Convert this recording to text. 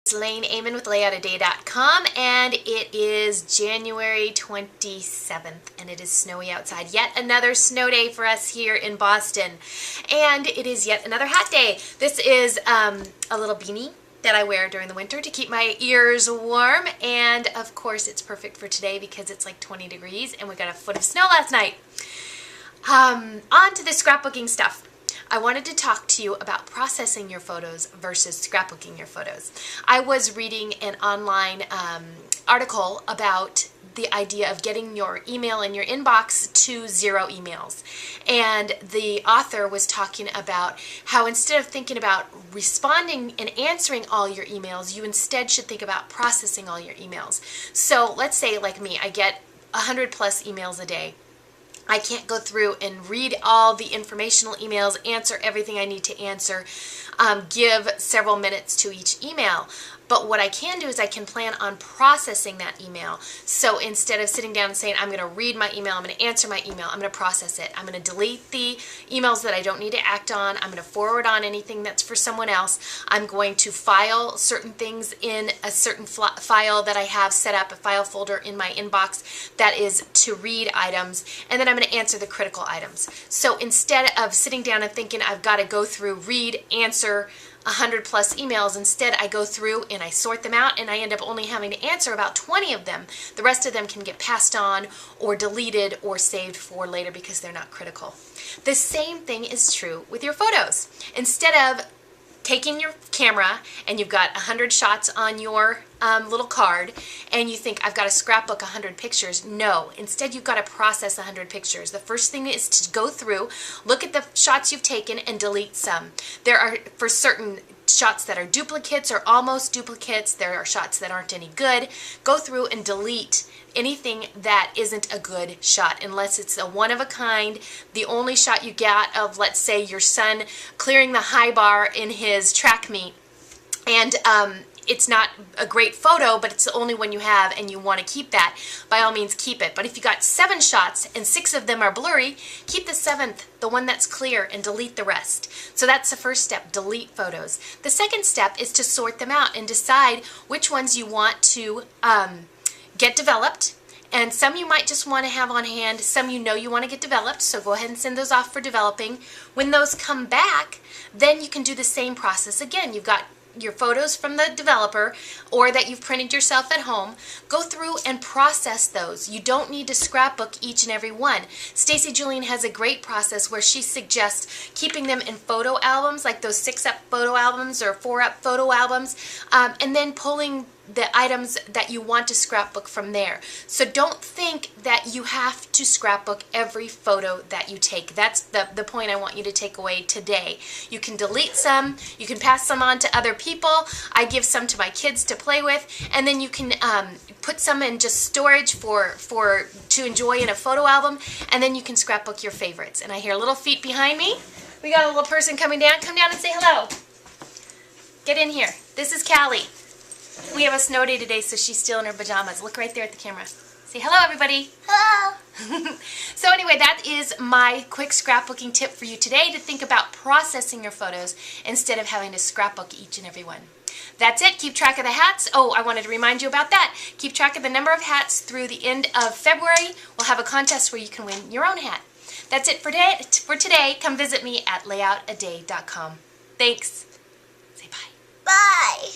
It's Lain, Ehmann with layoutaday.com, and it is January 27th, and it is snowy outside. Yet another snow day for us here in Boston, and it is yet another hat day. This is a little beanie that I wear during the winter to keep my ears warm, and of course it's perfect for today because it's like 20 degrees and we got a foot of snow last night. On to the scrapbooking stuff. I wanted to talk to you about processing your photos versus scrapbooking your photos. I was reading an online article about the idea of getting your email in your inbox to 0 emails. And the author was talking about how instead of thinking about responding and answering all your emails, you instead should think about processing all your emails. So let's say, like me, I get 100 plus emails a day. I can't go through and read all the informational emails, answer everything I need to answer, give several minutes to each email. But what I can do is I can plan on processing that email. So instead of sitting down and saying, I'm going to read my email, I'm going to answer my email, I'm going to process it. I'm going to delete the emails that I don't need to act on. I'm going to forward on anything that's for someone else. I'm going to file certain things in a certain file that I have set up, a file folder in my inbox that is to read items. And then I'm going to answer the critical items. So instead of sitting down and thinking I've got to go through, read, answer 100 plus emails, instead I go through and I sort them out, and I end up only having to answer about 20 of them. The rest of them can get passed on or deleted or saved for later because they're not critical. The same thing is true with your photos. Instead of taking your camera and you've got 100 shots on your little card and you think I've got to scrapbook 100 pictures. No, instead you've got to process 100 pictures. The first thing is to go through, look at the shots you've taken and delete some. There are, for certain shots that are duplicates or almost duplicates, there are shots that aren't any good. Go through and delete anything that isn't a good shot, unless it's a one of a kind. The only shot you get of, let's say, your son clearing the high bar in his track meet, and it's not a great photo, but it's the only one you have and you want to keep that, by all means keep it. But if you got 7 shots and 6 of them are blurry, keep the 7th, the one that's clear, and delete the rest. So that's the first step, delete photos. The second step is to sort them out and decide which ones you want to get developed. And some you might just want to have on hand, some you know you want to get developed, so go ahead and send those off for developing. When those come back, then you can do the same process again. You've got your photos from the developer or that you've printed yourself at home. Go through and process those. You don't need to scrapbook each and every one. Stacy Julian has a great process where she suggests keeping them in photo albums, like those 6-up photo albums or 4-up photo albums, and then pulling the items that you want to scrapbook from there. So don't think that you have to scrapbook every photo that you take. That's the point I want you to take away today. You can delete some, you can pass some on to other people. I give some to my kids to play with, and then you can put some in just storage to enjoy in a photo album, and then you can scrapbook your favorites. And I hear little feet behind me. We got a little person coming down. Come down and say hello. Get in here. This is Callie. We have a snow day today, so she's still in her pajamas. Look right there at the camera. Say hello, everybody. Hello. So anyway, that is my quick scrapbooking tip for you today, to think about processing your photos instead of having to scrapbook each and every one. That's it. Keep track of the hats. Oh, I wanted to remind you about that. Keep track of the number of hats through the end of February. We'll have a contest where you can win your own hat. That's it for today. Come visit me at layoutaday.com. Thanks. Say bye. Bye.